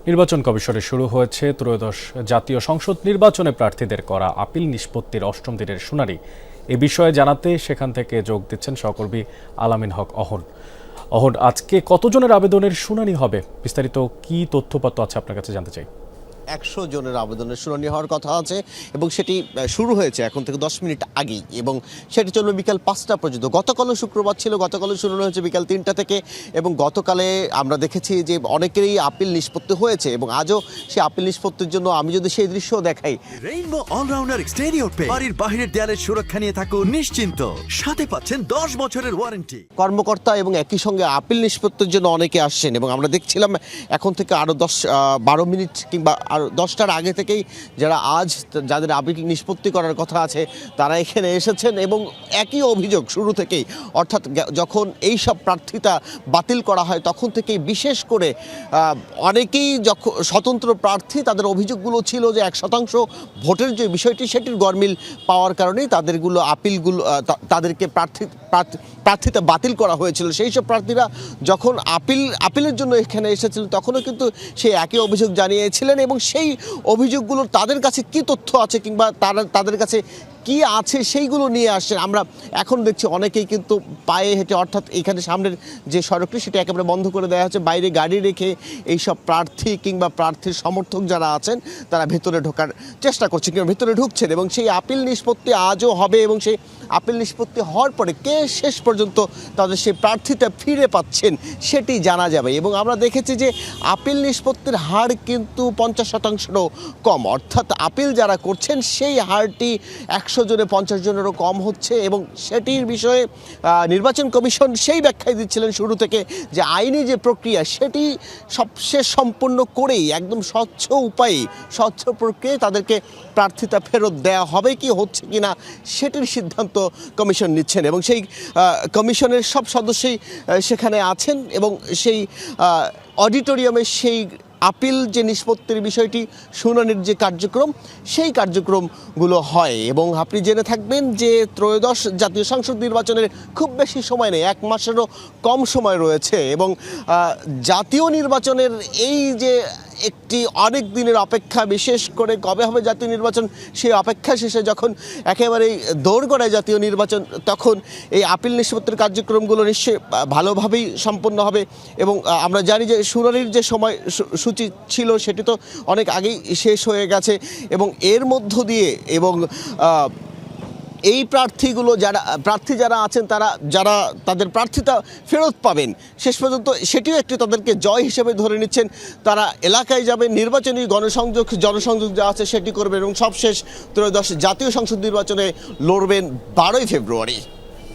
নির্বাচন কমিশনে শুরু হয়েছে ত্রয়োদশ জাতীয় সংসদ নির্বাচনে প্রার্থীদের করা আপিল নিষ্পত্তির অষ্টম দিনের শুনানি। এ বিষয়ে জানাতে সেখান থেকে যোগ দিচ্ছেন সহকর্মী আলামিন হক অহন। আজকে কতজনের আবেদনের শুনানি হবে, বিস্তারিত কি তথ্যপত্র আছে আপনার কাছে জানতে চাই। 100 জনের আবেদনের শুনানি হওয়ার কথা আছে এবং সেটি শুরু হয়েছে এখন থেকে 10 মিনিট আগেই এবং সেটি চলবে বিকাল 5টা পর্যন্ত। গতকালও শুক্রবার ছিল, গতকালও শুনানি হয়েছে বিকাল 3টা থেকে এবং গতকালে আমরা দেখেছি যে অনেকেরই আপিল নিষ্পত্তি হয়েছে এবং আজও সেই আপিল নিষ্পত্তির জন্য আমি যদি সেই দৃশ্য দেখাই, রেইনবো অলরাউন্ডার এক্সটেরিয়র পে বাড়ির বাহিরের দেয়ালের সুরক্ষা নিয়ে থাকুন নিশ্চিন্ত, সাথে পাচ্ছেন 10 বছরের ওয়ারেন্টি। কর্মকর্তা এবং একই সঙ্গে আপিল নিষ্পত্তির জন্য অনেকে আসছেন এবং আমরা দেখছিলাম এখন থেকে আরও 10-12 মিনিট কিংবা আর 10টার আগে থেকেই যারা যাদের আপিল নিষ্পত্তি করার কথা আছে তারা এখানে এসেছেন এবং একই অভিযোগ শুরু থেকেই, অর্থাৎ যখন এই সব প্রার্থিতা বাতিল করা হয় তখন থেকেই বিশেষ করে অনেকেই যখন স্বতন্ত্র প্রার্থী তাদের অভিযোগগুলো ছিল যে 1% ভোটের যে বিষয়টি সেটির গরমিল পাওয়ার কারণেই আপিলগুলো তাদেরকে প্রার্থিতা বাতিল করা হয়েছিল। সেই সব প্রার্থীরা যখন আপিলের জন্য এখানে এসেছিলেন তখনও কিন্তু সেই একই অভিযোগ জানিয়েছিলেন এবং সেই অভিযোগগুলোর তাদের কাছে কি তথ্য আছে কিংবা তাদের কাছে কি আছে সেইগুলো নিয়ে আসছেন। আমরা এখন দেখছি অনেকেই কিন্তু পায়ে হেঁটে, অর্থাৎ এখানে সামনের যে সড়কটি সেটা একেবারে বন্ধ করে দেওয়া হচ্ছে, বাইরে গাড়ি রেখে এইসব প্রার্থী কিংবা প্রার্থীর সমর্থক যারা আছেন তারা ভেতরে ঢোকার চেষ্টা করছেন কিংবা ভেতরে ঢুকছেন এবং সেই আপিল নিষ্পত্তি আজও হবে এবং সেই আপিল নিষ্পত্তি হওয়ার পরে কে শেষ পর্যন্ত তাদের সেই প্রার্থীটা ফিরে পাচ্ছেন সেটি জানা যাবে। এবং আমরা দেখেছি যে আপিল নিষ্পত্তির হার কিন্তু 50%-রও কম, অর্থাৎ আপিল যারা করছেন সেই হারটি 100 জনে 50 জনেরও কম হচ্ছে এবং সেটির বিষয়ে নির্বাচন কমিশন সেই ব্যাখ্যায় দিচ্ছিলেন শুরু থেকে যে আইনি যে প্রক্রিয়া সেটি সবশেষ সম্পন্ন করেই একদম স্বচ্ছ উপায়ে, স্বচ্ছ প্রক্রিয়ায় তাদেরকে প্রার্থিতা ফেরত দেওয়া হবে কি হচ্ছে কি না সেটির সিদ্ধান্ত কমিশন নিচ্ছেন এবং সেই কমিশনের সব সদস্যই সেখানে আছেন এবং সেই অডিটোরিয়ামে সেই আপিল যে নিষ্পত্তির বিষয়টি শুনানির যে কার্যক্রম সেই কার্যক্রমগুলো হয়। এবং আপনি জেনে থাকবেন যে ত্রয়োদশ জাতীয় সংসদ নির্বাচনের খুব বেশি সময় নেই, 1 মাসেরও কম সময় রয়েছে এবং জাতীয় নির্বাচনের এই যে একটি অনেক দিনের অপেক্ষা, বিশেষ করে কবে হবে জাতীয় নির্বাচন সেই অপেক্ষা শেষে যখন একেবারেই দোরগোড়ায় জাতীয় নির্বাচন তখন এই আপিল নিষ্পত্তির কার্যক্রমগুলো নিশ্চয়ই ভালোভাবেই সম্পন্ন হবে এবং আমরা জানি যে শুনানির যে সময়সূচি ছিল সেটি তো অনেক আগেই শেষ হয়ে গেছে এবং এর মধ্য দিয়ে এবং এই প্রার্থী যারা আছেন যারা তাদের প্রার্থিতা ফেরত পাবেন শেষ পর্যন্ত সেটিও একটি তাদেরকে জয় হিসেবে ধরে নিচ্ছেন। তারা এলাকায় যাবেন, নির্বাচনী জনসংযোগ যা আছে সেটি করবেন এবং সবশেষ ত্রয়োদশ জাতীয় সংসদ নির্বাচনে লড়বেন 12ই ফেব্রুয়ারি।